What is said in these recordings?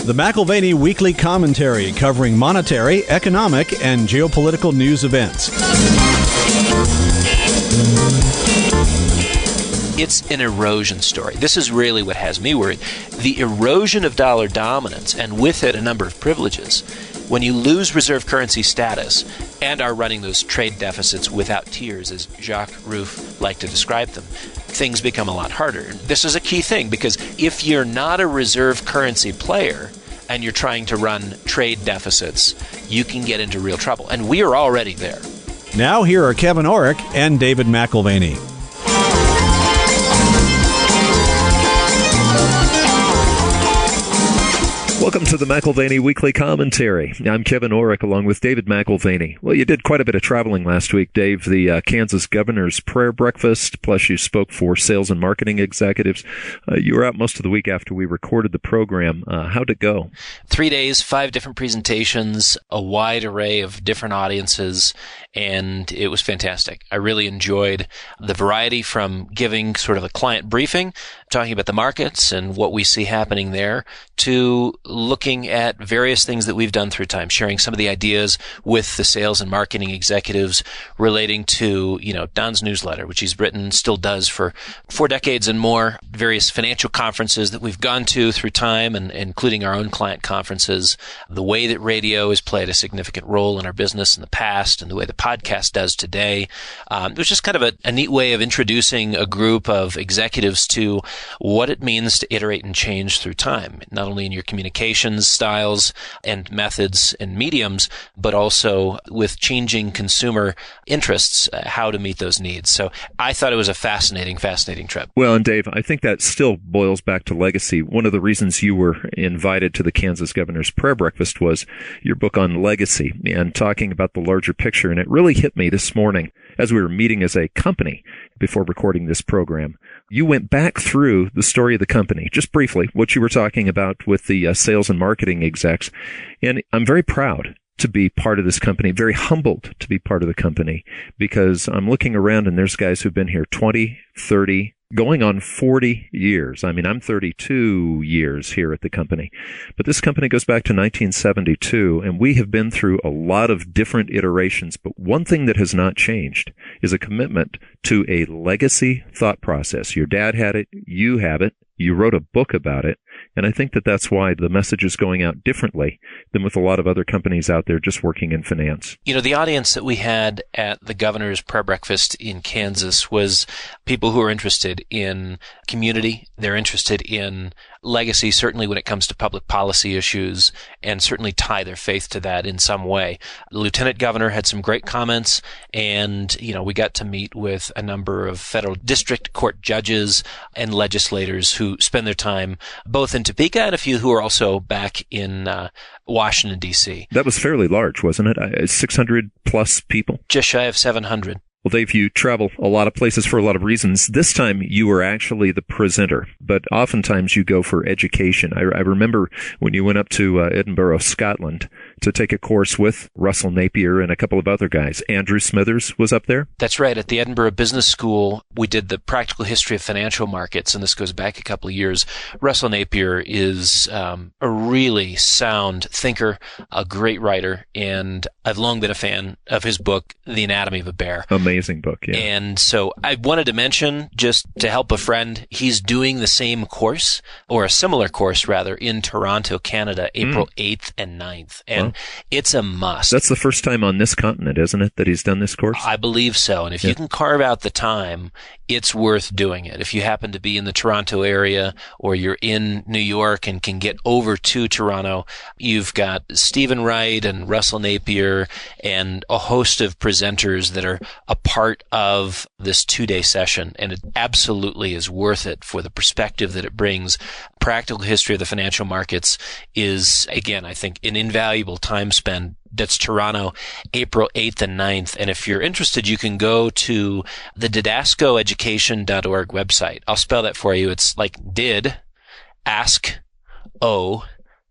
The McAlvany Weekly Commentary, covering monetary, economic, and geopolitical news events. It's an erosion story. This is really what has me worried. The erosion of dollar dominance, and with it a number of privileges. When you lose reserve currency status and are running those trade deficits without tears, as Jacques Rueff liked to describe them, things become a lot harder. This is a key thing, because if you're not a reserve currency player and you're trying to run trade deficits, you can get into real trouble. And we are already there. Now here are Kevin Orrick and David McAlvany. Welcome to the McAlvany Weekly Commentary. I'm Kevin Orrick along with David McAlvany. Well, you did quite a bit of traveling last week, Dave. The Kansas governor's prayer breakfast, plus you spoke for sales and marketing executives. You were out most of the week after we recorded the program. How'd it go? 3 days, 5 different presentations, a wide array of different audiences, and it was fantastic. I really enjoyed the variety, from giving sort of a client briefing, talking about the markets and what we see happening there, to looking at various things that we've done through time, sharing some of the ideas with the sales and marketing executives relating to, Don's newsletter, which he's written, still does for 4 decades and more, various financial conferences that we've gone to through time, and including our own client conferences, the way that radio has played a significant role in our business in the past, and the way the podcast does today. It was just kind of a neat way of introducing a group of executives to what it means to iterate and change through time, not only in your communications styles and methods and mediums, but also with changing consumer interests, how to meet those needs. So I thought it was a fascinating trip. Well, and Dave, I think that still boils back to legacy. One of the reasons you were invited to the Kansas governor's prayer breakfast was your book on legacy and talking about the larger picture. And it really hit me this morning as we were meeting as a company before recording this program. You went back through the story of the company, just briefly, what you were talking about with the sales and marketing execs. And I'm very proud to be part of this company, very humbled to be part of the company, because I'm looking around and there's guys who've been here 20, 30, going on 40 years. I mean, I'm 32 years here at the company, but this company goes back to 1972, and we have been through a lot of different iterations. But one thing that has not changed is a commitment to a legacy thought process. Your dad had it, you have it, you wrote a book about it, and I think that that's why the message is going out differently than with a lot of other companies out there just working in finance. The audience that we had at the governor's prayer breakfast in Kansas was people who are interested in community. They're interested in legacy, certainly when it comes to public policy issues, and certainly tie their faith to that in some way. The lieutenant governor had some great comments, and, we got to meet with a number of federal district court judges and legislators who spend their time both in Topeka and a few who are also back in Washington, D.C. That was fairly large, wasn't it? 600 plus people? Just shy of 700. Well, Dave, you travel a lot of places for a lot of reasons. This time you were actually the presenter, but oftentimes you go for education. I remember when you went up to Edinburgh, Scotland, to take a course with Russell Napier and a couple of other guys. Andrew Smithers was up there? That's right. At the Edinburgh Business School, we did the practical history of financial markets, and this goes back a couple of years. Russell Napier is a really sound thinker, a great writer, and I've long been a fan of his book, The Anatomy of a Bear. Amazing book, yeah. And so I wanted to mention, just to help a friend, he's doing the same course, or a similar course rather, in Toronto, Canada, April 8th and 9th. And it's a must. That's the first time on this continent, isn't it, that he's done this course? I believe so. And if you can carve out the time, it's worth doing it. If you happen to be in the Toronto area, or you're in New York and can get over to Toronto, you've got Stephen Wright and Russell Napier and a host of presenters that are a part of this 2-day session. And it absolutely is worth it for the perspective that it brings. Practical history of the financial markets is, again, I think, an invaluable time spent. That's Toronto, April 8th and 9th. And if you're interested, you can go to the didascoeducation.org website. I'll spell that for you. It's like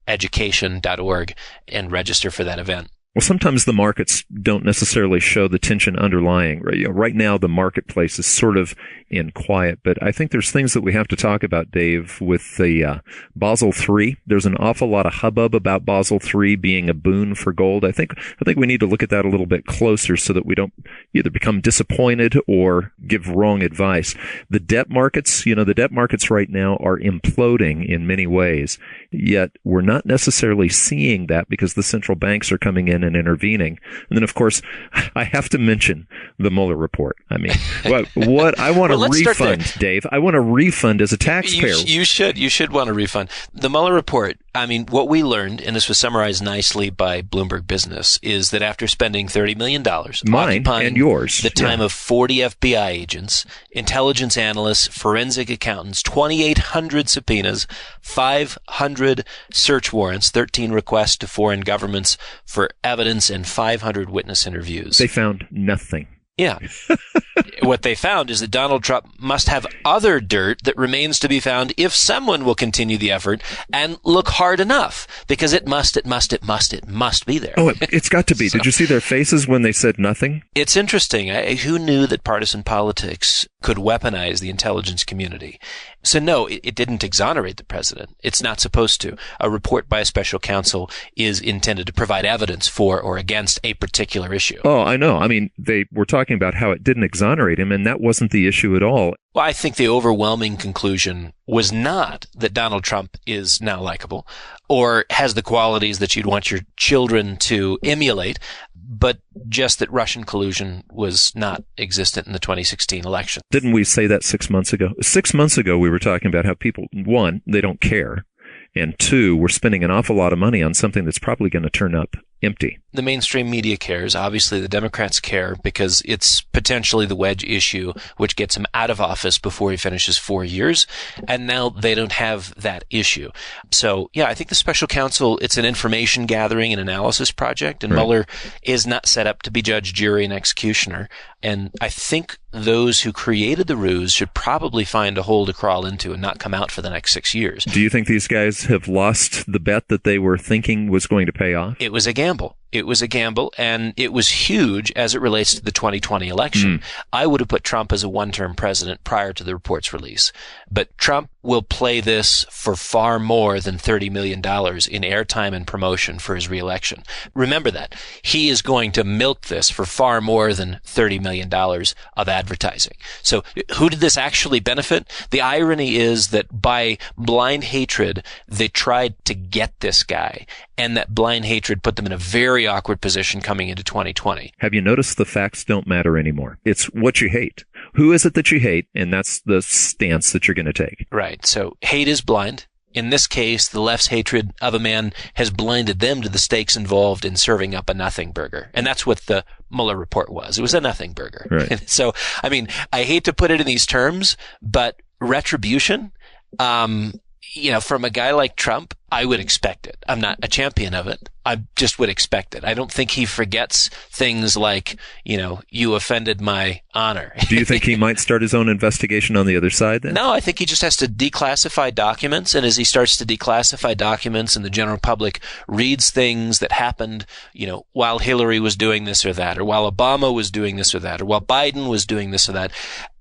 education.org, and register for that event. Well, sometimes the markets don't necessarily show the tension underlying. Right now, the marketplace is sort of in quiet, but I think there's things that we have to talk about, Dave, with the Basel III. There's an awful lot of hubbub about Basel III being a boon for gold. I think we need to look at that a little bit closer so that we don't either become disappointed or give wrong advice. The debt markets right now are imploding in many ways, yet we're not necessarily seeing that because the central banks are coming in and intervening. And then, of course, I have to mention the Mueller report. I mean, what I want a refund, Dave. I want a refund as a taxpayer. You should want a refund. The Mueller report, I mean, what we learned, and this was summarized nicely by Bloomberg Business, is that after spending $30 million, mine and yours, the time of 40 FBI agents, intelligence analysts, forensic accountants, 2,800 subpoenas, 500 search warrants, 13 requests to foreign governments for evidence, and 500 witness interviews. They found nothing. Yeah. What they found is that Donald Trump must have other dirt that remains to be found if someone will continue the effort and look hard enough, because it must be there. Oh, it's got to be. Did you see their faces when they said nothing? It's interesting. Who knew that partisan politics could weaponize the intelligence community? So no, it didn't exonerate the president. It's not supposed to. A report by a special counsel is intended to provide evidence for or against a particular issue. Oh, I know. I mean, they were talking about how it didn't exonerate him, and that wasn't the issue at all. Well, I think the overwhelming conclusion was not that Donald Trump is now likable or has the qualities that you'd want your children to emulate, but just that Russian collusion was not existent in the 2016 election. Didn't we say that 6 months ago? 6 months ago, we were talking about how people, one, they don't care, and two, we're spending an awful lot of money on something that's probably going to turn up empty. The mainstream media cares. Obviously, the Democrats care because it's potentially the wedge issue which gets him out of office before he finishes 4 years. And now they don't have that issue. So, yeah, I think the special counsel, it's an information gathering and analysis project. And right. Mueller is not set up to be judge, jury, and executioner. And I think those who created the ruse should probably find a hole to crawl into and not come out for the next 6 years. Do you think these guys have lost the bet that they were thinking was going to pay off? It was a gamble. It was a gamble, and it was huge as it relates to the 2020 election. I would have put Trump as a one-term president prior to the report's release. But Trump will play this for far more than $30 million in airtime and promotion for his reelection. Remember that. He is going to milk this for far more than $30 million of advertising. So who did this actually benefit? The irony is that by blind hatred, they tried to get this guy, and that blind hatred put them in a very awkward position coming into 2020. Have you noticed the facts don't matter anymore? It's what you hate. Who is it that you hate? And that's the stance that you're going to take. Right. So hate is blind. In this case, the left's hatred of a man has blinded them to the stakes involved in serving up a nothing burger. And that's what the Mueller report was. It was a nothing burger. Right. So, I mean, I hate to put it in these terms, but retribution, from a guy like Trump, I would expect it. I'm not a champion of it. I just would expect it. I don't think he forgets things like, you offended my honor. Do you think he might start his own investigation on the other side then? No, I think he just has to declassify documents. And as he starts to declassify documents and the general public reads things that happened, while Hillary was doing this or that, or while Obama was doing this or that, or while Biden was doing this or that,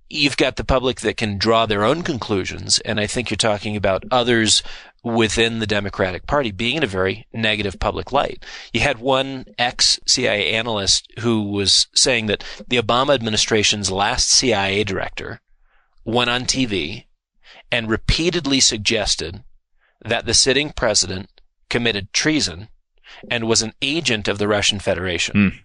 you've got the public that can draw their own conclusions. And I think you're talking about others within the Democratic Party being in a very negative public light. You had one ex-CIA analyst who was saying that the Obama administration's last CIA director went on TV and repeatedly suggested that the sitting president committed treason and was an agent of the Russian Federation.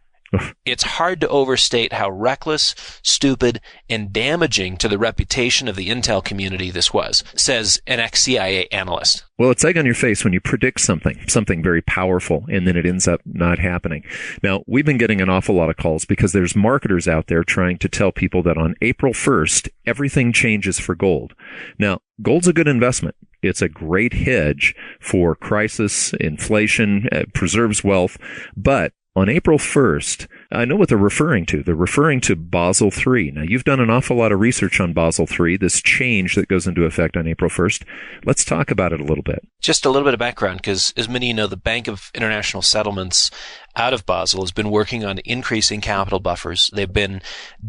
It's hard to overstate how reckless, stupid, and damaging to the reputation of the intel community this was, says an ex-CIA analyst. Well, it's egg on your face when you predict something very powerful, and then it ends up not happening. Now, we've been getting an awful lot of calls because there's marketers out there trying to tell people that on April 1st, everything changes for gold. Now, gold's a good investment. It's a great hedge for crisis, inflation, preserves wealth, but On April 1st, I know what they're referring to. They're referring to Basel III. Now, you've done an awful lot of research on Basel III, this change that goes into effect on April 1st. Let's talk about it a little bit. Just a little bit of background, because as many of you know, the Bank of International Settlements out of Basel has been working on increasing capital buffers. They've been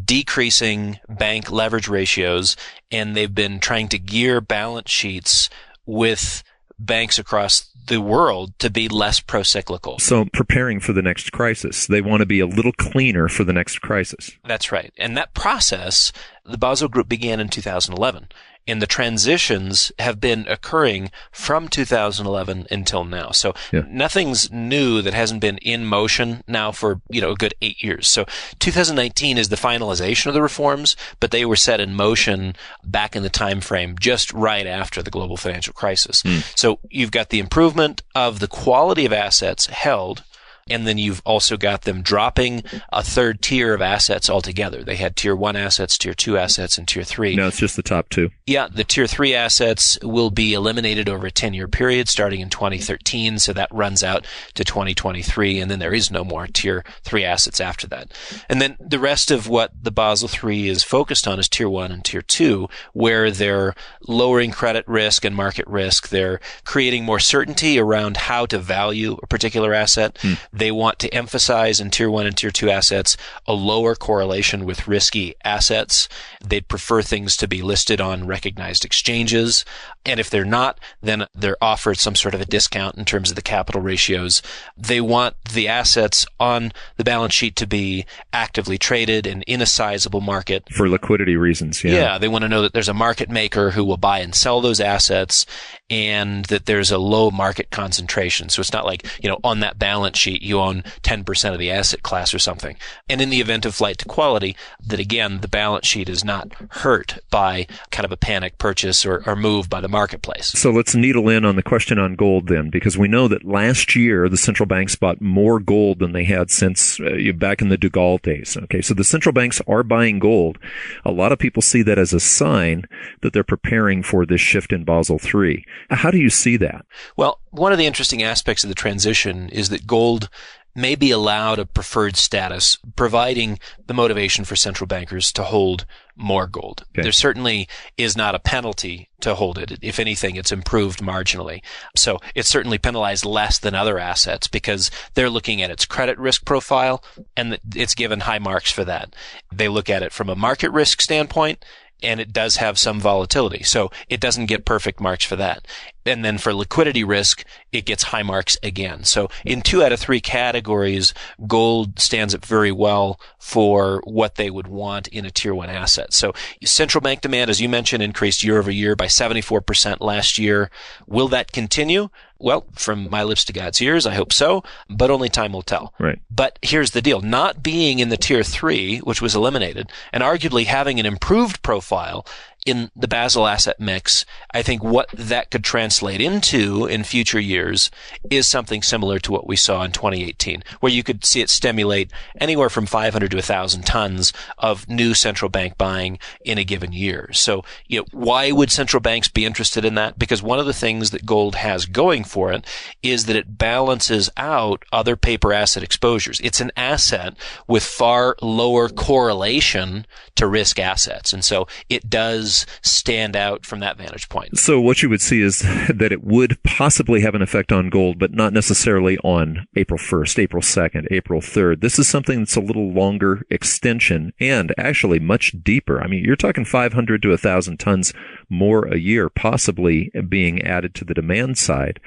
decreasing bank leverage ratios, and they've been trying to gear balance sheets with banks across the world to be less pro-cyclical. So preparing for the next crisis. They want to be a little cleaner for the next crisis. That's right. And that process, the Basel Group began in 2011. And the transitions have been occurring from 2011 until now. So nothing's new that hasn't been in motion now for, a good 8 years. So 2019 is the finalization of the reforms, but they were set in motion back in the time frame just right after the global financial crisis. So you've got the improvement of the quality of assets held, and then you've also got them dropping a third tier of assets altogether. They had tier 1 assets, tier 2 assets, and tier 3. Now it's just the top 2. Yeah, the tier 3 assets will be eliminated over a 10-year period starting in 2013, so that runs out to 2023, and then there is no more tier 3 assets after that. And then the rest of what the Basel III is focused on is tier 1 and tier 2, where they're lowering credit risk and market risk. They're creating more certainty around how to value a particular asset. They want to emphasize in tier 1 and tier 2 assets a lower correlation with risky assets. They'd prefer things to be listed on recognized exchanges. And if they're not, then they're offered some sort of a discount in terms of the capital ratios. They want the assets on the balance sheet to be actively traded and in a sizable market. For liquidity reasons, Yeah, they want to know that there's a market maker who will buy and sell those assets and that there's a low market concentration. So it's not like, on that balance sheet, you own 10% of the asset class or something. And in the event of flight to quality, that again, the balance sheet is not hurt by kind of a panic purchase or move by the marketplace. So let's needle in on the question on gold then, because we know that last year the central banks bought more gold than they had since back in the de Gaulle days. Okay, so the central banks are buying gold. A lot of people see that as a sign that they're preparing for this shift in Basel III. How do you see that? Well, one of the interesting aspects of the transition is that gold may be allowed a preferred status, providing the motivation for central bankers to hold more gold. Okay. There certainly is not a penalty to hold it. If anything, it's improved marginally. So it's certainly penalized less than other assets because they're looking at its credit risk profile and it's given high marks for that. They look at it from a market risk standpoint, and it does have some volatility. So it doesn't get perfect marks for that. And then for liquidity risk, it gets high marks again. So in 2 out of 3 categories, gold stands up very well for what they would want in a tier 1 asset. So central bank demand, as you mentioned, increased year over year by 74% last year. Will that continue? Well, from my lips to God's ears, I hope so, but only time will tell. Right. But here's the deal. Not being in the tier 3, which was eliminated, and arguably having an improved profile in the Basel asset mix, I think what that could translate into in future years is something similar to what we saw in 2018, where you could see it stimulate anywhere from 500 to 1,000 tons of new central bank buying in a given year. So, why would central banks be interested in that? Because one of the things that gold has going for it is that it balances out other paper asset exposures. It's an asset with far lower correlation to risk assets. And so it does stand out from that vantage point. So what you would see is that it would possibly have an effect on gold, but not necessarily on April 1st, April 2nd, April 3rd. This is something that's a little longer extension and actually much deeper. I mean, you're talking 500 to 1,000 tons more a year possibly being added to the demand side.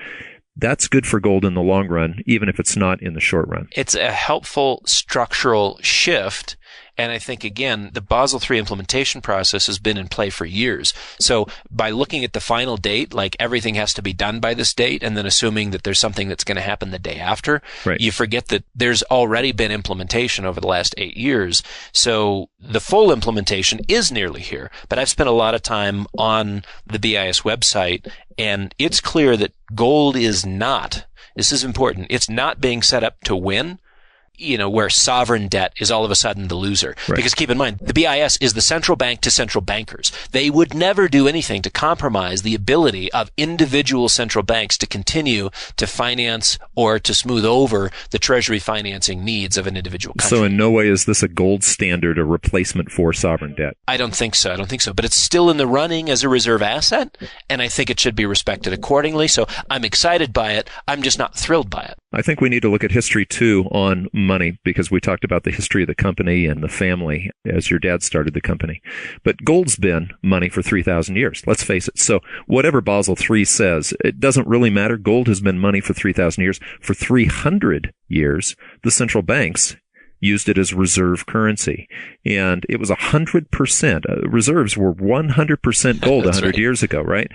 That's good for gold in the long run, even if it's not in the short run. It's a helpful structural shift. And I think, again, the Basel III implementation process has been in play for years. So by looking at the final date, like everything has to be done by this date, and then assuming that there's something that's going to happen the day after, right, you forget that there's already been implementation over the last 8 years. So the full implementation is nearly here. But I've spent a lot of time on the BIS website, and it's clear that gold is not, this is important, it's not being set up to win. where sovereign debt is all of a sudden the loser. Right. Because keep in mind, the BIS is the central bank to central bankers. They would never do anything to compromise the ability of individual central banks to continue to finance or to smooth over the treasury financing needs of an individual country. So in no way is this a gold standard, a replacement for sovereign debt? I don't think so. But it's still in the running as a reserve asset, and I think it should be respected accordingly. So I'm excited by it. I'm just not thrilled by it. I think we need to look at history, too, on money, because we talked about the history of the company and the family as your dad started the company. But gold's been money for 3,000 years. Let's face it. So whatever Basel III says, it doesn't really matter. Gold has been money for 3,000 years. For 300 years, the central banks used it as reserve currency. And it was 100%. Reserves were 100% gold 100 years ago, right?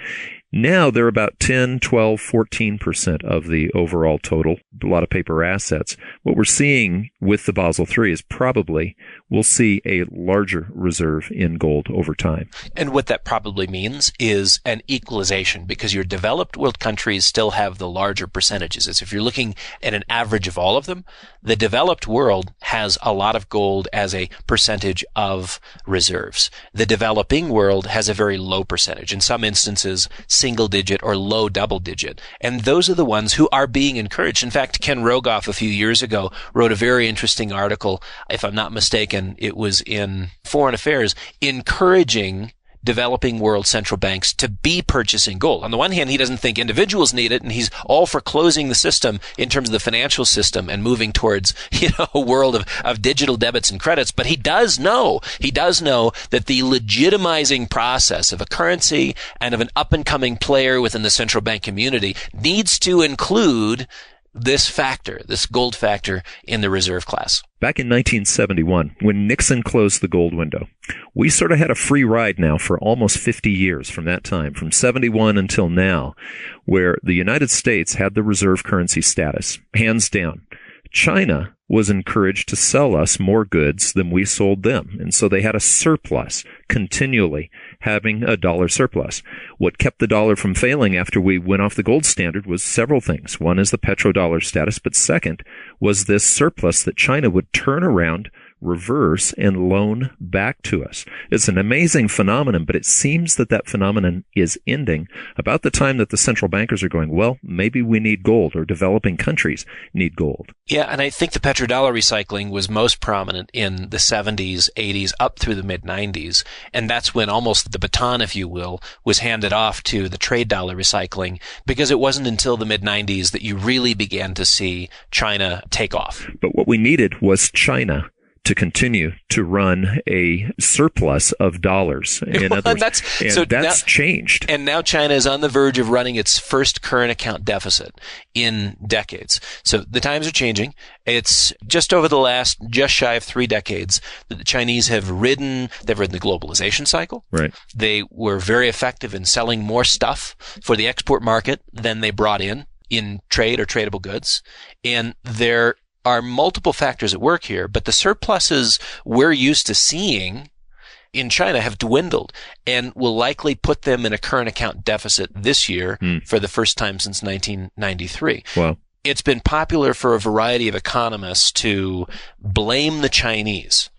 Now they're about 10, 12, 14% of the overall total, a lot of paper assets. What we're seeing with the Basel III is probably we'll see a larger reserve in gold over time. And what that probably means is an equalization, because your developed world countries still have the larger percentages. If you're looking at an average of all of them, the developed world has a lot of gold as a percentage of reserves. The developing world has a very low percentage. In some instances, single digit or low double digit. And those are the ones who are being encouraged. In fact, Ken Rogoff a few years ago wrote a very interesting article. If I'm not mistaken, it was in Foreign Affairs, encouraging developing world central banks to be purchasing gold. On the one hand, he doesn't think individuals need it, and he's all for closing the system in terms of the financial system and moving towards, a world of digital debits and credits. But he does know that the legitimizing process of a currency and of an up-and-coming player within the central bank community needs to include this factor, this gold factor in the reserve class. Back in 1971, when Nixon closed the gold window, we sort of had a free ride now for almost 50 years from that time, from 71 until now, where the United States had the reserve currency status, hands down. China was encouraged to sell us more goods than we sold them. And so they had a surplus, continually having a dollar surplus. What kept the dollar from failing after we went off the gold standard was several things. One is the petrodollar status, but second was this surplus that China would turn around, reverse, and loan back to us. It's an amazing phenomenon, but it seems that phenomenon is ending about the time that the central bankers are going, well, maybe we need gold, or developing countries need gold. Yeah, and I think the petrodollar recycling was most prominent in the 70s, 80s, up through the mid-90s, and that's when almost the baton, if you will, was handed off to the trade dollar recycling, because it wasn't until the mid-90s that you really began to see China take off. But what we needed was China to continue to run a surplus of dollars. In other words, that's changed. And now China is on the verge of running its first current account deficit in decades. So the times are changing. It's just over the last, just shy of 3 decades that the Chinese have ridden the globalization cycle. Right. They were very effective in selling more stuff for the export market than they brought in trade or tradable goods. And there are multiple factors at work here, but the surpluses we're used to seeing in China have dwindled and will likely put them in a current account deficit this year for the first time since 1993. Wow. It's been popular for a variety of economists to blame the Chinese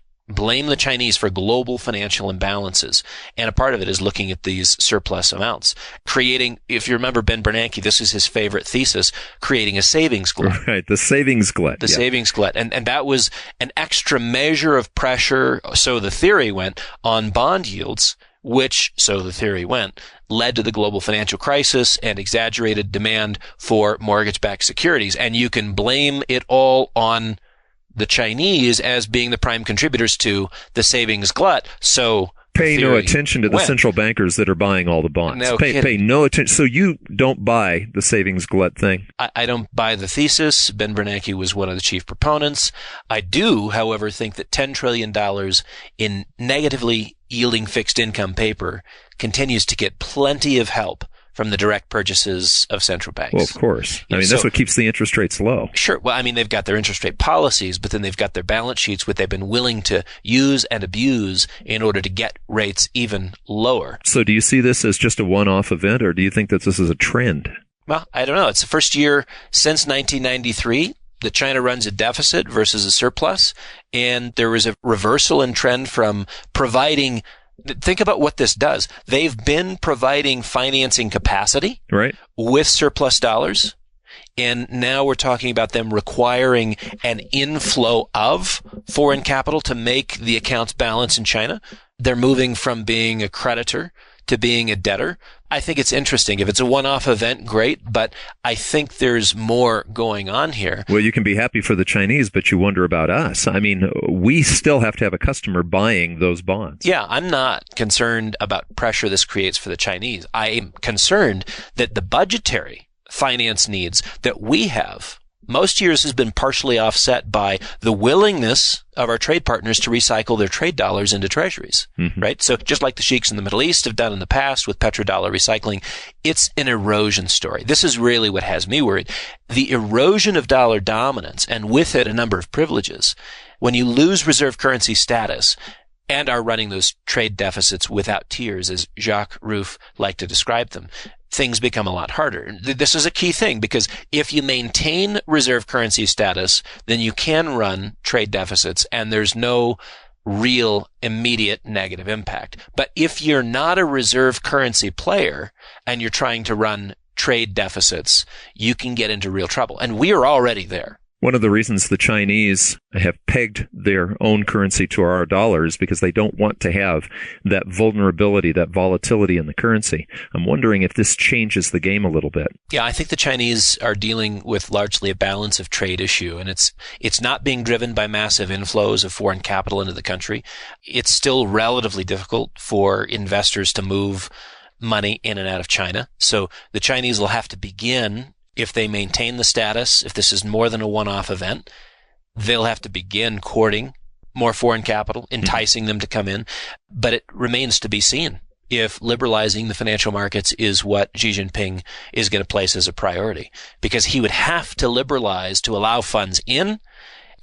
for global financial imbalances. And a part of it is looking at these surplus amounts, creating, if you remember Ben Bernanke, this is his favorite thesis, creating a savings glut. Right, the savings glut. Savings glut. And that was an extra measure of pressure, so the theory went, on bond yields, which, so the theory went, led to the global financial crisis and exaggerated demand for mortgage-backed securities. And you can blame it all on the Chinese as being the prime contributors to the savings glut. So pay no attention to the central bankers that are buying all the bonds. Pay no attention. So you don't buy the savings glut thing? I don't buy the thesis. Ben Bernanke was one of the chief proponents. I do, however, think that $10 trillion in negatively yielding fixed income paper continues to get plenty of help from the direct purchases of central banks. Well, of course. That's what keeps the interest rates low. Sure. Well, they've got their interest rate policies, but then they've got their balance sheets, which they've been willing to use and abuse in order to get rates even lower. So do you see this as just a one-off event, or do you think that this is a trend? Well, I don't know. It's the first year since 1993 that China runs a deficit versus a surplus, and there was a reversal in trend from providing. Think about what this does. They've been providing financing capacity with surplus dollars, and now we're talking about them requiring an inflow of foreign capital to make the accounts balance in China. They're moving from being a creditor to being a debtor. I think it's interesting. If it's a one-off event, great, but I think there's more going on here. Well, you can be happy for the Chinese, but you wonder about us. I mean, we still have to have a customer buying those bonds. Yeah, I'm not concerned about pressure this creates for the Chinese. I am concerned that the budgetary finance needs that we have most years has been partially offset by the willingness of our trade partners to recycle their trade dollars into treasuries, right? So just like the sheiks in the Middle East have done in the past with petrodollar recycling, it's an erosion story. This is really what has me worried. The erosion of dollar dominance, and with it a number of privileges. When you lose reserve currency status and are running those trade deficits without tears, as Jacques Rueff liked to describe them, things become a lot harder. This is a key thing, because if you maintain reserve currency status, then you can run trade deficits and there's no real immediate negative impact. But if you're not a reserve currency player and you're trying to run trade deficits, you can get into real trouble. And we are already there. One of the reasons the Chinese have pegged their own currency to our dollars because they don't want to have that vulnerability, that volatility in the currency. I'm wondering if this changes the game a little bit. Yeah, I think the Chinese are dealing with largely a balance of trade issue, and it's not being driven by massive inflows of foreign capital into the country. It's still relatively difficult for investors to move money in and out of China. So the Chinese will have to begin, if they maintain the status, if this is more than a one-off event, they'll have to begin courting more foreign capital, enticing them to come in. But it remains to be seen if liberalizing the financial markets is what Xi Jinping is going to place as a priority, because he would have to liberalize to allow funds in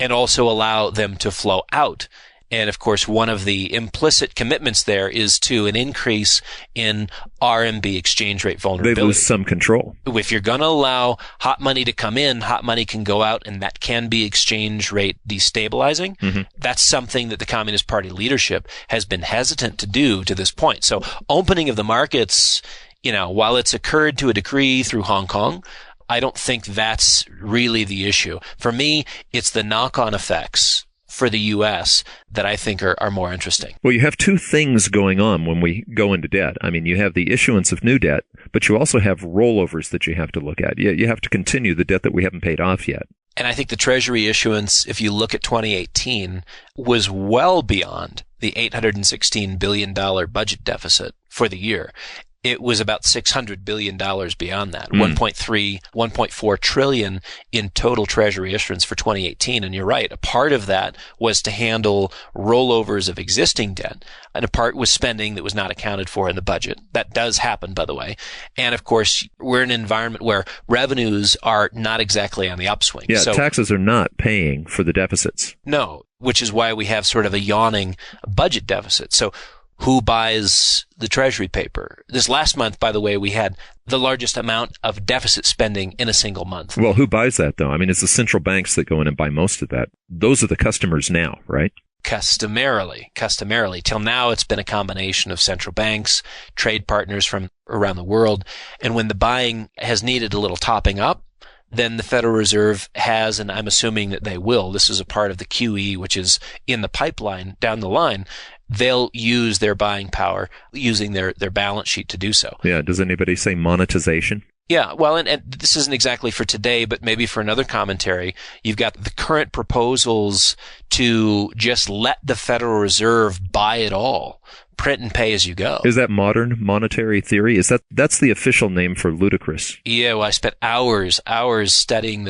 and also allow them to flow out. And of course, one of the implicit commitments there is to an increase in RMB exchange rate vulnerability. They lose some control. If you're going to allow hot money to come in, hot money can go out, and that can be exchange rate destabilizing. That's something that the Communist Party leadership has been hesitant to do to this point. So opening of the markets, while it's occurred to a degree through Hong Kong, I don't think that's really the issue. For me, it's the knock-on effects for the U.S. that I think are more interesting. Well, you have two things going on when we go into debt. I mean, you have the issuance of new debt, but you also have rollovers that you have to look at. You have to continue the debt that we haven't paid off yet. And I think the Treasury issuance, if you look at 2018, was well beyond the $816 billion budget deficit for the year. It was about $600 billion beyond that, 1.4 trillion in total Treasury issuance for 2018. And you're right, a part of that was to handle rollovers of existing debt, and a part was spending that was not accounted for in the budget. That does happen, by the way. And of course, we're in an environment where revenues are not exactly on the upswing. Yeah, so taxes are not paying for the deficits. No, which is why we have sort of a yawning budget deficit. So who buys the Treasury paper? This last month, by the way, we had the largest amount of deficit spending in a single month. Well, who buys that, though? I mean, it's the central banks that go in and buy most of that. Those are the customers now, right? Customarily. Till now, it's been a combination of central banks, trade partners from around the world. And when the buying has needed a little topping up, then the Federal Reserve has, and I'm assuming that they will, this is a part of the QE, which is in the pipeline down the line, they'll use their buying power using their balance sheet to do so. Yeah. Does anybody say monetization? Yeah. Well, and this isn't exactly for today, but maybe for another commentary. You've got the current proposals to just let the Federal Reserve buy it all. Print and pay as you go. Is that modern monetary theory? That's the official name for ludicrous? Yeah, well, I spent hours studying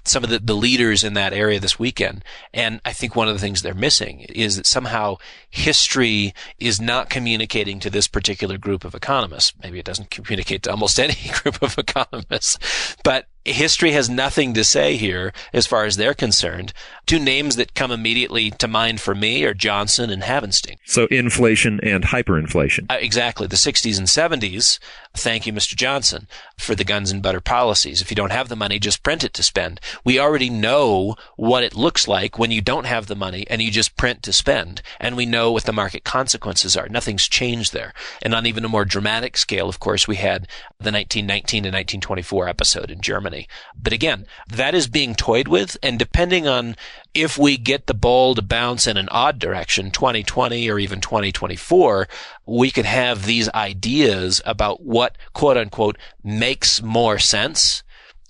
some of the leaders in that area this weekend, and I think one of the things they're missing is that somehow history is not communicating to this particular group of economists. Maybe it doesn't communicate to almost any group of economists, but history has nothing to say here as far as they're concerned. Two names that come immediately to mind for me are Johnson and Havenstein. So inflation and hyperinflation. Exactly. The 60s and 70s, thank you, Mr. Johnson, for the guns and butter policies. If you don't have the money, just print it to spend. We already know what it looks like when you don't have the money and you just print to spend. And we know what the market consequences are. Nothing's changed there. And on even a more dramatic scale, of course, we had the 1919 to 1924 episode in Germany. But again, that is being toyed with, and depending on if we get the ball to bounce in an odd direction, 2020 or even 2024, we could have these ideas about what, quote unquote, makes more sense,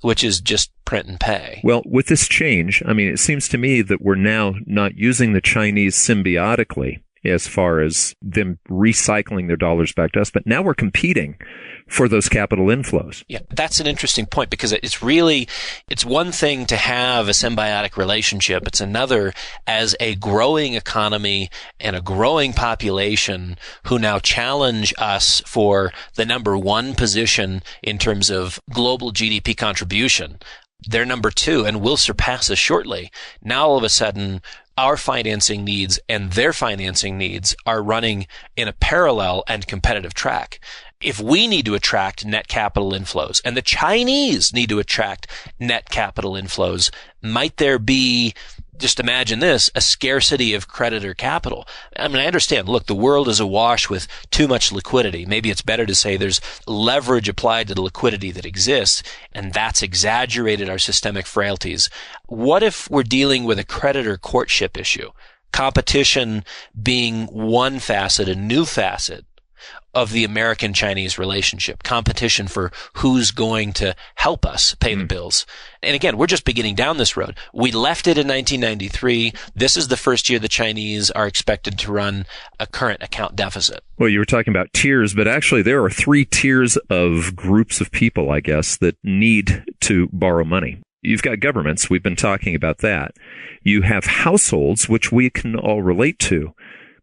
which is just print and pay. Well, with this change, I mean, it seems to me that we're now not using the Chinese symbiotically as far as them recycling their dollars back to us, but now we're competing for those capital inflows. Yeah, that's an interesting point, because it's one thing to have a symbiotic relationship. It's another as a growing economy and a growing population who now challenge us for the number one position in terms of global GDP contribution. They're number two and will surpass us shortly. Now all of a sudden, our financing needs and their financing needs are running in a parallel and competitive track. If we need to attract net capital inflows and the Chinese need to attract net capital inflows, might there be, just imagine this, a scarcity of creditor capital? I mean, I understand, look, the world is awash with too much liquidity. Maybe it's better to say there's leverage applied to the liquidity that exists, and that's exaggerated our systemic frailties. What if we're dealing with a creditor courtship issue? Competition being one facet, a new facet of the American-Chinese relationship, competition for who's going to help us pay the bills. And again, we're just beginning down this road. We left it in 1993. This is the first year the Chinese are expected to run a current account deficit. Well, you were talking about tiers, but actually there are 3 tiers of groups of people, I guess, that need to borrow money. You've got governments. We've been talking about that. You have households, which we can all relate to.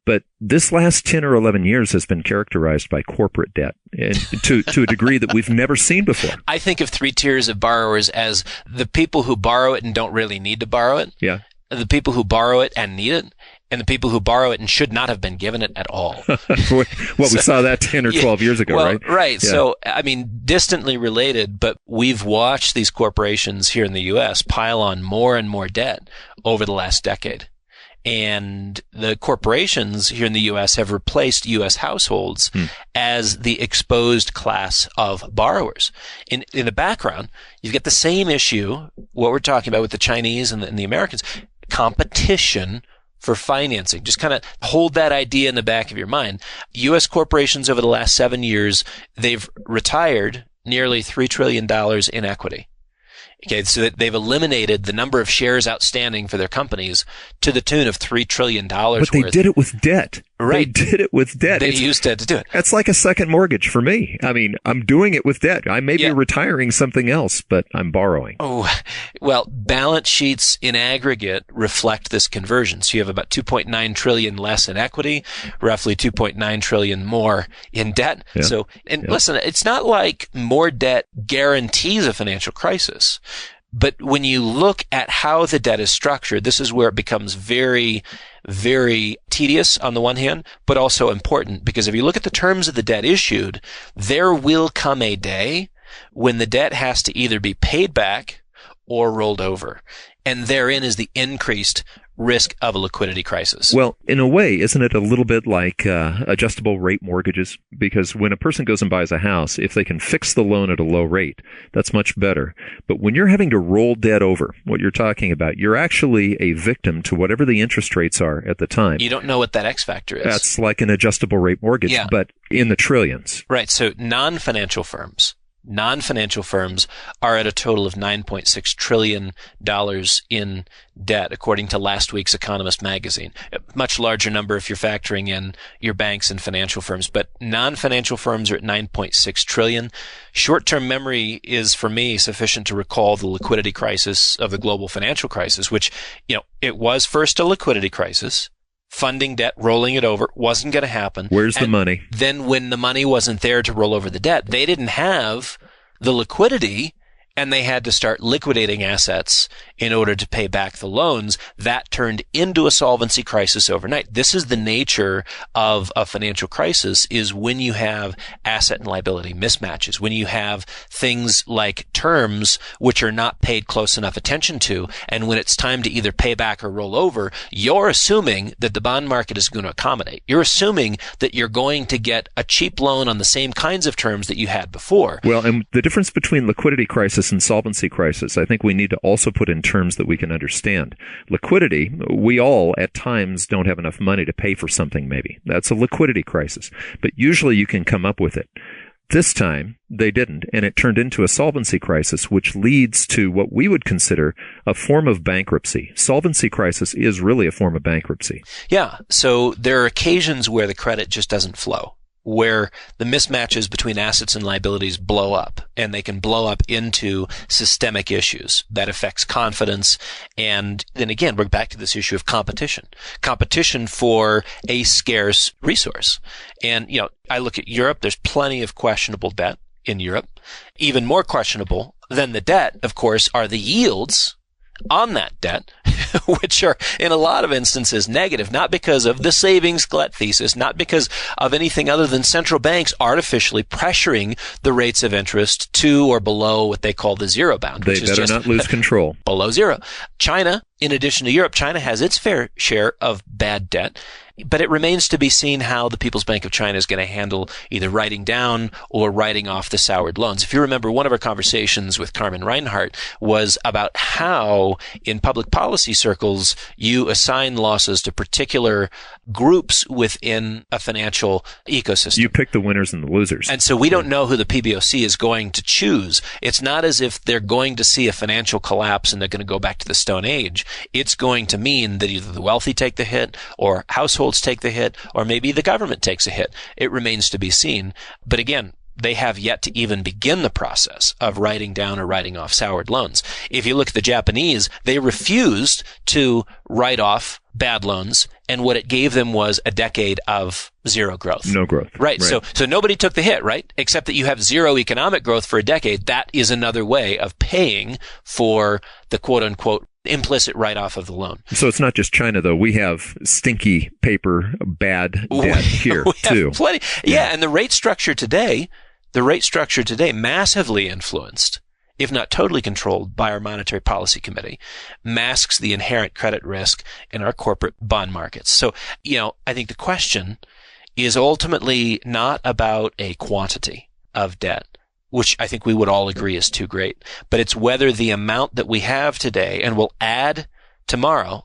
But this last 10 or 11 years has been characterized by corporate debt, and to a degree that we've never seen before. I think of 3 tiers of borrowers as the people who borrow it and don't really need to borrow it, yeah, the people who borrow it and need it, and the people who borrow it and should not have been given it at all. We saw that 10 or 12 years ago, right? Right. Yeah. So, I mean, distantly related, but we've watched these corporations here in the U.S. pile on more and more debt over the last decade. And the corporations here in the U.S. have replaced U.S. households as the exposed class of borrowers. In the background, you've got the same issue, what we're talking about with the Chinese and the Americans, competition for financing. Just kind of hold that idea in the back of your mind. U.S. corporations over the last 7 years, they've retired nearly $3 trillion in equity. Okay, so that they've eliminated the number of shares outstanding for their companies to the tune of $3 trillion worth. But they did it with debt. Right. They did it with debt. They used debt to do it. It's like a second mortgage for me. I mean, I'm doing it with debt. I may be retiring something else, but I'm borrowing. Oh, well, balance sheets in aggregate reflect this conversion. So you have about 2.9 trillion less in equity, roughly 2.9 trillion more in debt. Yeah. So, listen, it's not like more debt guarantees a financial crisis. But when you look at how the debt is structured, this is where it becomes very, very tedious on the one hand, but also important, because if you look at the terms of the debt issued, there will come a day when the debt has to either be paid back or rolled over. And therein is the increased risk of a liquidity crisis. Well, in a way, isn't it a little bit like adjustable rate mortgages? Because when a person goes and buys a house, if they can fix the loan at a low rate, that's much better. But when you're having to roll debt over, what you're talking about, you're actually a victim to whatever the interest rates are at the time. You don't know what that X factor is. That's like an adjustable rate mortgage, but in the trillions. Right. So non-financial firms are at a total of $9.6 trillion in debt, according to last week's Economist magazine. A much larger number if you're factoring in your banks and financial firms, but non-financial firms are at $9.6 trillion. Short-term memory is, for me, sufficient to recall the liquidity crisis of the global financial crisis, which, it was first a liquidity crisis. Funding debt, rolling it over, wasn't going to happen. Where's the money? Then when the money wasn't there to roll over the debt, they didn't have the liquidity and they had to start liquidating assets in order to pay back the loans. That turned into a solvency crisis overnight. This is the nature of a financial crisis, is when you have asset and liability mismatches, when you have things like terms which are not paid close enough attention to, and when it's time to either pay back or roll over, you're assuming that the bond market is going to accommodate. You're assuming that you're going to get a cheap loan on the same kinds of terms that you had before. Well, and the difference between liquidity crisis and solvency crisis, I think we need to also put in terms that we can understand. Liquidity, we all at times don't have enough money to pay for something maybe. That's a liquidity crisis. But usually you can come up with it. This time, they didn't, and it turned into a solvency crisis, which leads to what we would consider a form of bankruptcy. Solvency crisis is really a form of bankruptcy. Yeah, so there are occasions where the credit just doesn't flow, where the mismatches between assets and liabilities blow up, and they can blow up into systemic issues that affects confidence. And then again, we're back to this issue of competition for a scarce resource. And, I look at Europe, there's plenty of questionable debt in Europe. Even more questionable than the debt, of course, are the yields on that debt, which are in a lot of instances negative, not because of the savings glut thesis, not because of anything other than central banks artificially pressuring the rates of interest to or below what they call the zero bound. They better not lose control. Below zero. China, in addition to Europe, China has its fair share of bad debt. But it remains to be seen how the People's Bank of China is going to handle either writing down or writing off the soured loans. If you remember, one of our conversations with Carmen Reinhart was about how in public policy circles you assign losses to particular groups within a financial ecosystem. You pick the winners and the losers. And so we don't know who the PBOC is going to choose. It's not as if they're going to see a financial collapse and they're going to go back to the Stone Age. It's going to mean that either the wealthy take the hit, or households take the hit, or maybe the government takes a hit. It remains to be seen. But again, they have yet to even begin the process of writing down or writing off soured loans. If you look at the Japanese, they refused to write off bad loans, and what it gave them was a decade of zero growth. No growth. Right. So nobody took the hit, right? Except that you have zero economic growth for a decade. That is another way of paying for the quote unquote implicit write-off of the loan. So it's not just China, though. We have stinky paper, bad debt here, too. Plenty. Yeah, and the rate structure today, massively influenced, if not totally controlled by our Monetary Policy Committee, masks the inherent credit risk in our corporate bond markets. So, I think the question is ultimately not about a quantity of debt, which I think we would all agree is too great, but it's whether the amount that we have today and will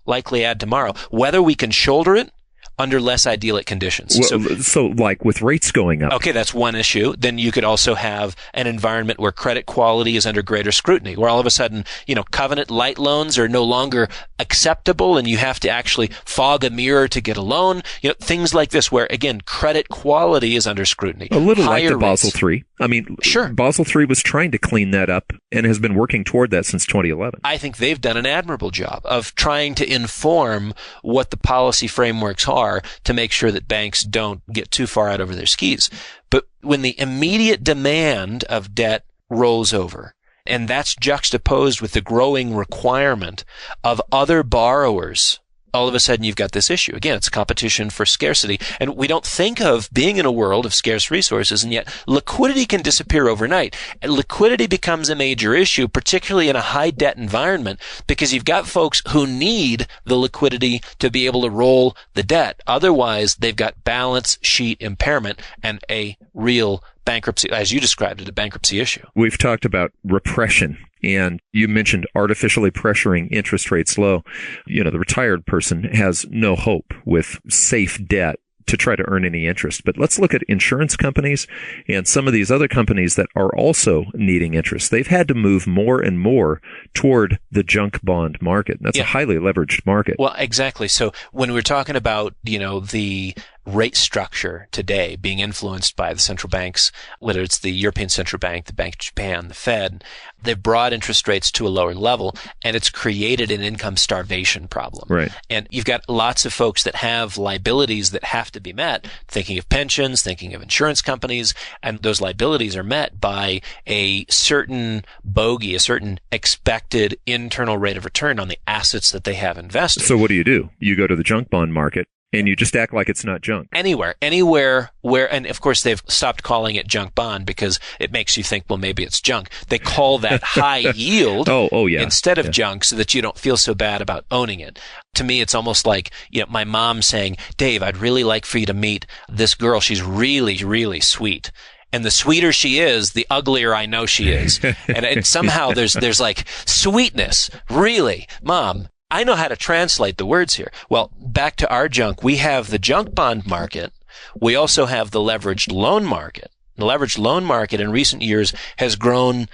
likely add tomorrow, whether we can shoulder it under less idyllic conditions. Well, so like with rates going up. Okay, that's one issue. Then you could also have an environment where credit quality is under greater scrutiny, where all of a sudden, covenant light loans are no longer acceptable and you have to actually fog a mirror to get a loan. Things like this where, again, credit quality is under scrutiny. A little like the Basel III. I mean, sure. Basel III was trying to clean that up and has been working toward that since 2011. I think they've done an admirable job of trying to inform what the policy frameworks are to make sure that banks don't get too far out over their skis. But when the immediate demand of debt rolls over, and that's juxtaposed with the growing requirement of other borrowers, all of a sudden you've got this issue. Again, it's competition for scarcity. And we don't think of being in a world of scarce resources, and yet liquidity can disappear overnight. And liquidity becomes a major issue, particularly in a high debt environment, because you've got folks who need the liquidity to be able to roll the debt. Otherwise, they've got balance sheet impairment and a real bankruptcy, as you described it, a bankruptcy issue. We've talked about repression, and you mentioned artificially pressuring interest rates low. The retired person has no hope with safe debt to try to earn any interest. But let's look at insurance companies and some of these other companies that are also needing interest. They've had to move more and more toward the junk bond market. That's a highly leveraged market. Well, exactly. So when we're talking about, the rate structure today being influenced by the central banks, whether it's the European Central Bank, the Bank of Japan, the Fed. They've brought interest rates to a lower level, and it's created an income starvation problem. Right. And you've got lots of folks that have liabilities that have to be met, thinking of pensions, thinking of insurance companies, and those liabilities are met by a certain bogey, a certain expected internal rate of return on the assets that they have invested. So what do? You go to the junk bond market and you just act like it's not junk. Anywhere where, and of course they've stopped calling it junk bond because it makes you think, well, maybe it's junk. They call that high yield instead of junk so that you don't feel so bad about owning it. To me, it's almost like, my mom saying, Dave, I'd really like for you to meet this girl. She's really, really sweet. And the sweeter she is, the uglier I know she is. And somehow there's like sweetness. Really, Mom, I know how to translate the words here. Well, back to our junk. We have the junk bond market. We also have the leveraged loan market. The leveraged loan market in recent years has grown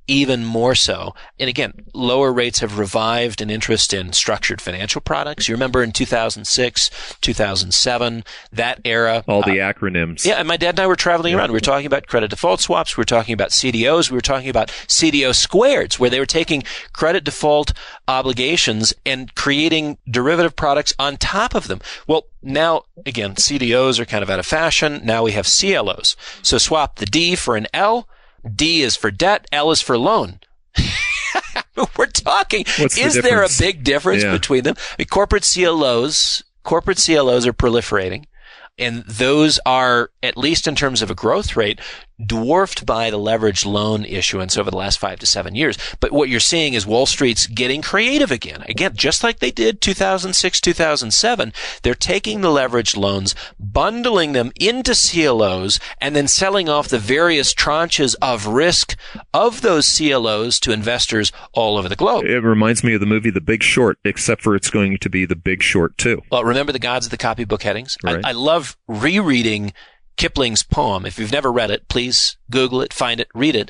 even more so. And again, lower rates have revived an interest in structured financial products. You remember in 2006, 2007, that era. All the acronyms. Yeah, and my dad and I were traveling around. We were talking about credit default swaps. We were talking about CDOs. We were talking about CDO squareds, where they were taking credit default obligations and creating derivative products on top of them. Well, now, again, CDOs are kind of out of fashion. Now we have CLOs. So swap the D for an L. D is for debt, L is for loan. We're talking, is there a big difference between them? I mean, corporate CLOs are proliferating. And those are, at least in terms of a growth rate, dwarfed by the leveraged loan issuance over the last 5 to 7 years. But what you're seeing is Wall Street's getting creative again. Again, just like they did 2006, 2007, they're taking the leveraged loans, bundling them into CLOs, and then selling off the various tranches of risk of those CLOs to investors all over the globe. It reminds me of the movie The Big Short, except for it's going to be The Big Short 2. Well, remember the gods of the copybook headings? Right. I love rereading Kipling's poem. If you've never read it, please Google it, find it, read it.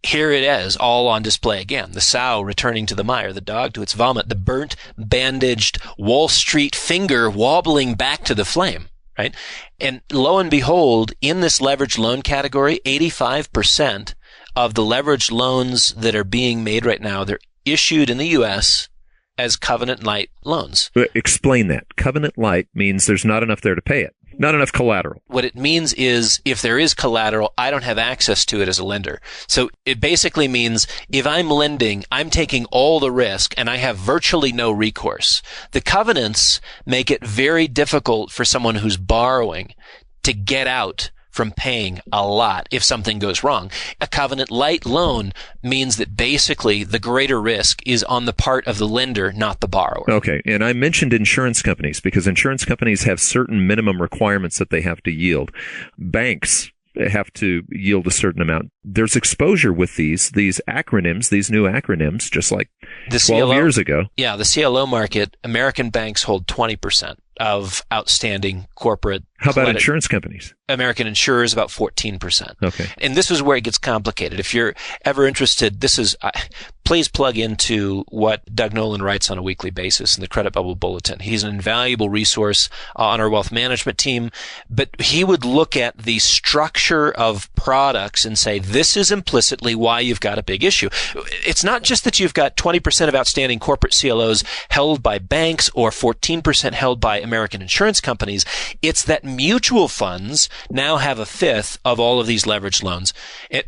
Here it is, all on display again. The sow returning to the mire, the dog to its vomit, the burnt, bandaged Wall Street finger wobbling back to the flame, right? And lo and behold, in this leveraged loan category, 85% of the leveraged loans that are being made right now, they're issued in the U.S. as covenant-light loans. Explain that. Covenant-light means there's not enough there to pay it. Not enough collateral. What it means is if there is collateral, I don't have access to it as a lender. So it basically means if I'm lending, I'm taking all the risk and I have virtually no recourse. The covenants make it very difficult for someone who's borrowing to get out from paying a lot if something goes wrong. A covenant-light loan means that basically the greater risk is on the part of the lender, not the borrower. Okay, and I mentioned insurance companies because insurance companies have certain minimum requirements that they have to yield. Banks have to yield a certain amount. There's exposure with these acronyms, these new acronyms, just like 12 years ago. Yeah, the CLO market, American banks hold 20% of outstanding corporate How about credit. Insurance companies? American insurers, about 14%. Okay. And this is where it gets complicated. If you're ever interested, please plug into what Doug Nolan writes on a weekly basis in the Credit Bubble Bulletin. He's an invaluable resource on our wealth management team, but he would look at the structure of products and say, this is implicitly why you've got a big issue. It's not just that you've got 20% of outstanding corporate CLOs held by banks or 14% held by American insurance companies. It's that mutual funds now have a fifth of all of these leveraged loans.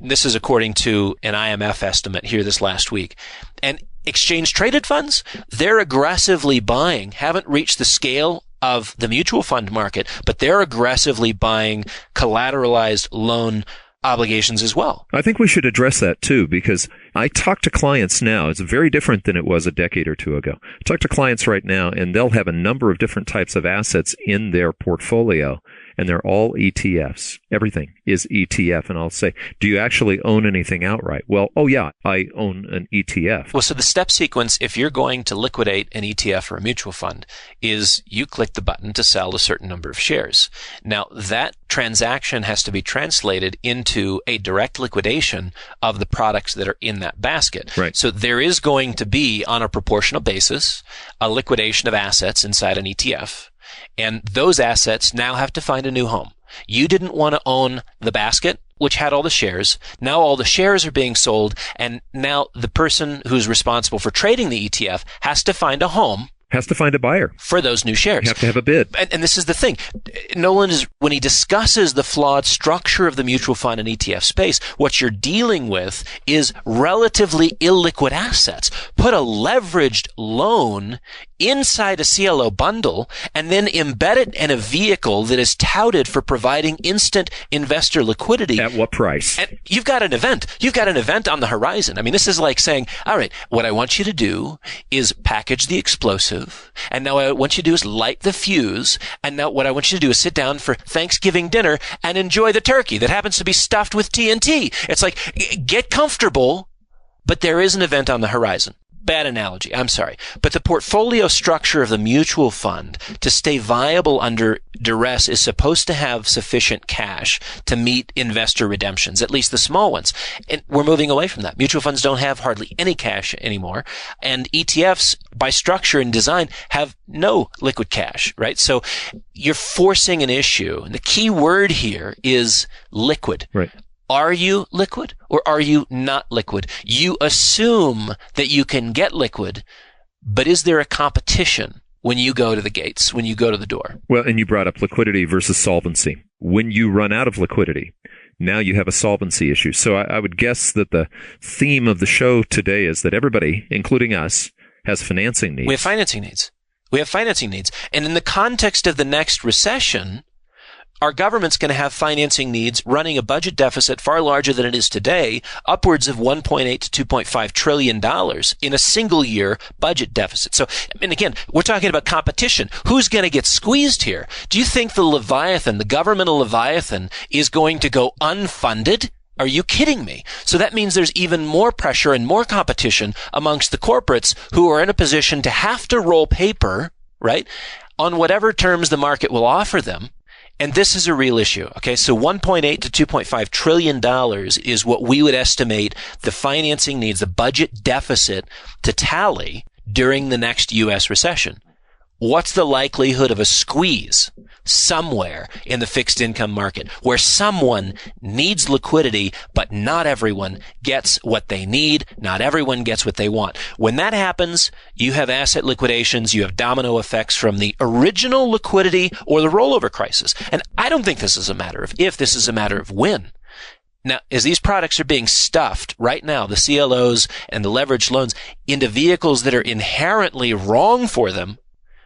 This is according to an IMF estimate here this last week. And exchange-traded funds, they're aggressively buying, haven't reached the scale of the mutual fund market, but they're aggressively buying collateralized loan obligations as well. I think we should address that too, because I talk to clients now. It's very different than it was a decade or two ago. I talk to clients right now, and they'll have a number of different types of assets in their portfolio, and they're all ETFs. Everything is ETF. And I'll say, do you actually own anything outright? Well, oh yeah, I own an ETF. Well, so the step sequence, if you're going to liquidate an ETF or a mutual fund, is you click the button to sell a certain number of shares. Now, that transaction has to be translated into a direct liquidation of the products that are in that basket. Right. So there is going to be, on a proportional basis, a liquidation of assets inside an ETF. And those assets now have to find a new home. You didn't want to own the basket, which had all the shares. Now all the shares are being sold, and now the person who's responsible for trading the ETF has to find a home. Has to find a buyer For those new shares. You have to have a bid. And this is the thing. Nolan is, when he discusses the flawed structure of the mutual fund and ETF space, what you're dealing with is relatively illiquid assets. Put a leveraged loan inside a CLO bundle and then embed it in a vehicle that is touted for providing instant investor liquidity. At what price? And you've got an event. You've got an event on the horizon. I mean, this is like saying, all right, what I want you to do is package the explosive. And now what I want you to do is light the fuse. And now what I want you to do is sit down for Thanksgiving dinner and enjoy the turkey that happens to be stuffed with TNT. It's like, get comfortable, but there is an event on the horizon. Bad analogy. I'm sorry. But the portfolio structure of the mutual fund to stay viable under duress is supposed to have sufficient cash to meet investor redemptions, at least the small ones. And we're moving away from that. Mutual funds don't have hardly any cash anymore. And ETFs, by structure and design, have no liquid cash, right? So you're forcing an issue. And the key word here is liquid. Right. Are you liquid or are you not liquid? You assume that you can get liquid, but is there a competition when you go to the gates, when you go to the door? Well, and you brought up liquidity versus solvency. When you run out of liquidity, now you have a solvency issue. So I would guess that the theme of the show today is that everybody, including us, has financing needs. We have financing needs. And in the context of the next recession, our government's going to have financing needs running a budget deficit far larger than it is today, upwards of $1.8 to $2.5 trillion in a single year budget deficit. So, and again, we're talking about competition. Who's going to get squeezed here? Do you think the Leviathan, the governmental Leviathan, is going to go unfunded? Are you kidding me? So that means there's even more pressure and more competition amongst the corporates who are in a position to have to roll paper, right, on whatever terms the market will offer them. And this is a real issue. Okay, so $1.8 to $2.5 trillion is what we would estimate the financing needs, the budget deficit to tally during the next U.S. recession. What's the likelihood of a squeeze somewhere in the fixed income market where someone needs liquidity, but not everyone gets what they need, not everyone gets what they want? When that happens, you have asset liquidations, you have domino effects from the original liquidity or the rollover crisis. And I don't think this is a matter of if, this is a matter of when. Now, as these products are being stuffed right now, the CLOs and the leveraged loans, into vehicles that are inherently wrong for them,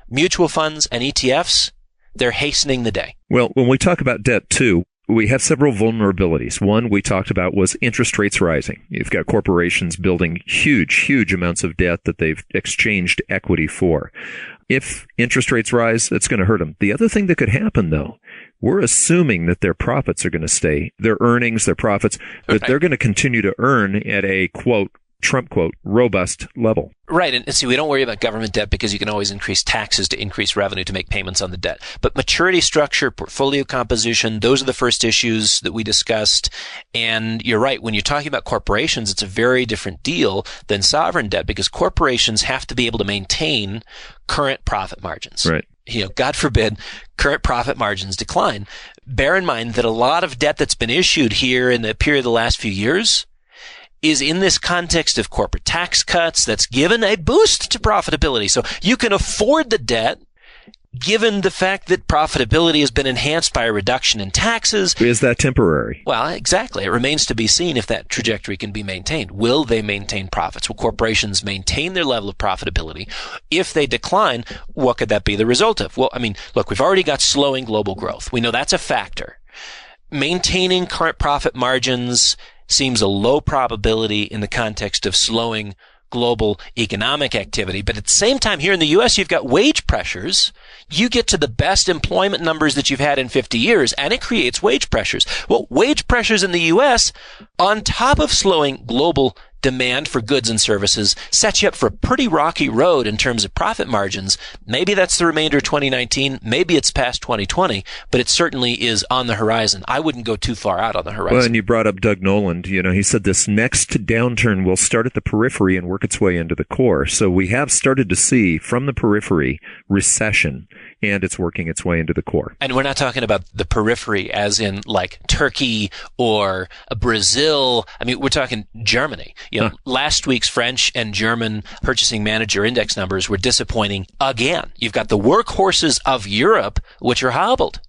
mutual funds and ETFs, they're hastening the day. Well, when we talk about debt, too, we have several vulnerabilities. One we talked about was interest rates rising. You've got corporations building huge amounts of debt that they've exchanged equity for. If interest rates rise, that's going to hurt them. The other thing that could happen, though, we're assuming that their profits are going to stay, their earnings, their profits, that they're going to continue to earn at a, quote, Trump quote, robust level. Right. And see, we don't worry about government debt because you can always increase taxes to increase revenue to make payments on the debt. But maturity structure, portfolio composition, those are the first issues that we discussed. And you're right. When you're talking about corporations, it's a very different deal than sovereign debt because corporations have to be able to maintain current profit margins. Right. You know, God forbid, current profit margins decline. Bear in mind that a lot of debt that's been issued here in the period of the last few years is in this context of corporate tax cuts that's given a boost to profitability. So you can afford the debt given the fact that profitability has been enhanced by a reduction in taxes. Is that temporary? Well, exactly. It remains to be seen if that trajectory can be maintained. Will they maintain profits? Will corporations maintain their level of profitability? If they decline, what could that be the result of? Well, I mean, look, we've already got slowing global growth. We know that's a factor. Maintaining current profit margins seems a low probability in the context of slowing global economic activity. But at the same time, here in the U.S., you've got wage pressures. You get to the best employment numbers that you've had in 50 years, and it creates wage pressures. Well, wage pressures in the U.S., on top of slowing global demand for goods and services, sets you up for a pretty rocky road in terms of profit margins. Maybe that's the remainder of 2019. Maybe it's past 2020, but it certainly is on the horizon. I wouldn't go too far out on the horizon. Well, and you brought up Doug Noland. You know, he said this next downturn will start at the periphery and work its way into the core. So we have started to see from the periphery recession. and it's working its way into the core. And we're not talking about the periphery as in like Turkey or Brazil. I mean, we're talking Germany. Last week's French and German purchasing manager index numbers were disappointing again. You've got the workhorses of Europe, which are hobbled.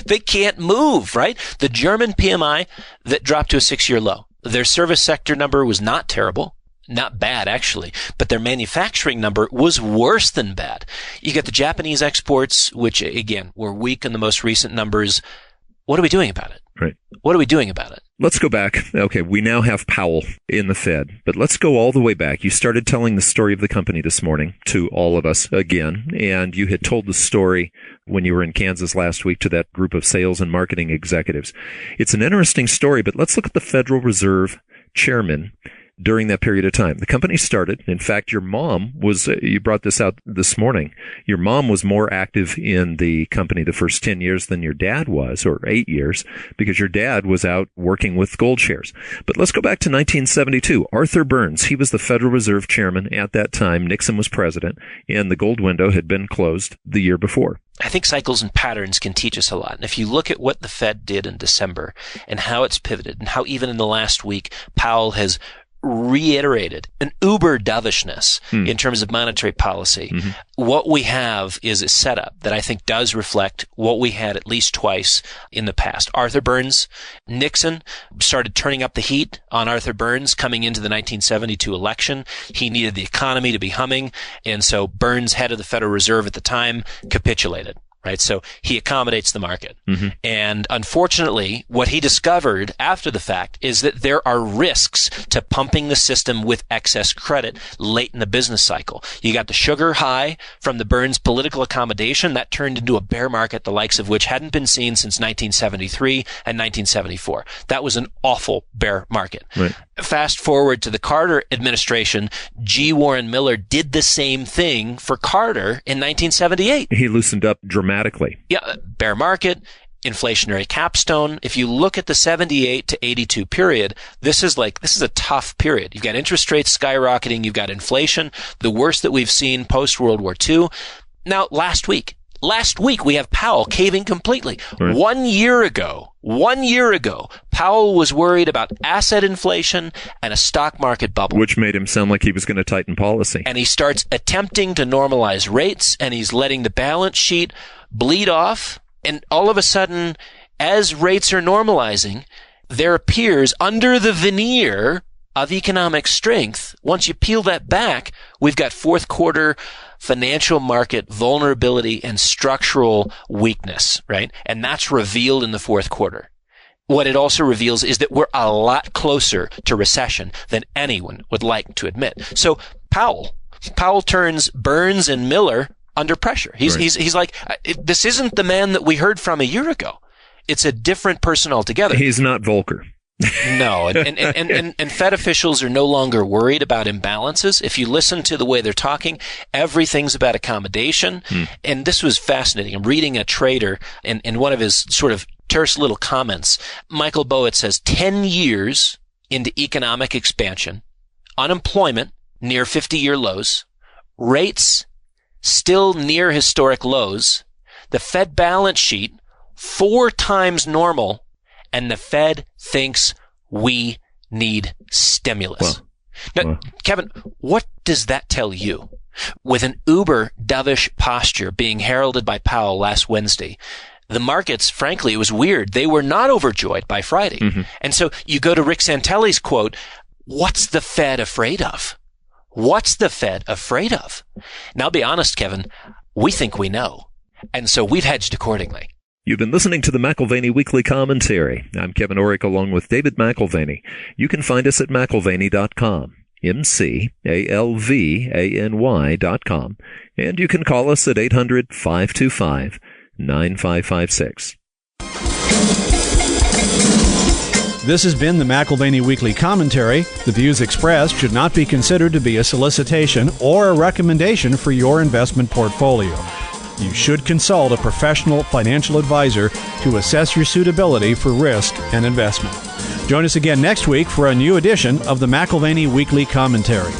They can't move, right? The German PMI that dropped to a 6-year low. Their service sector number was not terrible. Not bad, actually. But their manufacturing number was worse than bad. You got the Japanese exports, which, again, were weak in the most recent numbers. What are we doing about it? Right. What are we doing about it? Let's go back. Okay, we now have Powell in the Fed, but let's go all the way back. You started telling the story of the company this morning to all of us again, and you had told the story when you were in Kansas last week to that group of sales and marketing executives. It's an interesting story, but let's look at the Federal Reserve chairman during that period of time. The company started. In fact, your mom was, you brought this out this morning, your mom was more active in the company the first 10 years than your dad was, or 8 years, because your dad was out working with gold shares. But let's go back to 1972. Arthur Burns, he was the Federal Reserve chairman at that time. Nixon was president, and the gold window had been closed the year before. I think cycles and patterns can teach us a lot. And if you look at what the Fed did in December and how it's pivoted and how even in the last week, Powell has reiterated an uber dovishness in terms of monetary policy. Mm-hmm. What we have is a setup that I think does reflect what we had at least twice in the past. Arthur Burns, Nixon started turning up the heat on Arthur Burns coming into the 1972 election. He needed the economy to be humming, and so Burns, head of the Federal Reserve at the time, capitulated. Right. So he accommodates the market. Mm-hmm. And unfortunately, what he discovered after the fact is that there are risks to pumping the system with excess credit late in the business cycle. You got the sugar high from the Burns political accommodation that turned into a bear market, the likes of which hadn't been seen since 1973 and 1974. That was an awful bear market. Right. Fast forward to the Carter administration, G. Warren Miller did the same thing for Carter in 1978. He loosened up dramatically. Yeah, bear market, inflationary capstone. If you look at the 78 to 82 period, this is a tough period. You've got interest rates skyrocketing. You've got inflation, the worst that we've seen post World War II. Now, last week, we have Powell caving completely. Right. 1 year ago, Powell was worried about asset inflation and a stock market bubble. Which made him sound like he was going to tighten policy. And he starts attempting to normalize rates, and he's letting the balance sheet bleed off. And all of a sudden, as rates are normalizing, there appears under the veneer of economic strength, once you peel that back, we've got fourth quarter financial market vulnerability and structural weakness, right? And that's revealed in the fourth quarter. What it also reveals is that we're a lot closer to recession than anyone would like to admit. So Powell turns Burns and Miller under pressure. He's like, this isn't the man that we heard from a year ago. It's a different person altogether. He's not Volcker. No, and Fed officials are no longer worried about imbalances. If you listen to the way they're talking, everything's about accommodation. And this was fascinating. I'm reading a trader in one of his sort of terse little comments. Michael Bowitt says 10 years into economic expansion, unemployment near 50-year lows, rates still near historic lows, the Fed balance sheet 4 times normal, and the Fed thinks we need stimulus. Now, Kevin, what does that tell you? With an uber dovish posture being heralded by Powell last Wednesday, the markets, frankly, it was weird. They were not overjoyed by Friday. Mm-hmm. And so you go to Rick Santelli's quote, what's the Fed afraid of? What's the Fed afraid of? Now, I'll be honest, Kevin, we think we know. And so we've hedged accordingly. You've been listening to the McAlvany Weekly Commentary. I'm Kevin Orrick along with David McAlvany. You can find us at McAlvany.com, McAlvany.com, and you can call us at 800-525-9556. This has been the McAlvany Weekly Commentary. The views expressed should not be considered to be a solicitation or a recommendation for your investment portfolio. You should consult a professional financial advisor to assess your suitability for risk and investment. Join us again next week for a new edition of the McAlvany Weekly Commentary.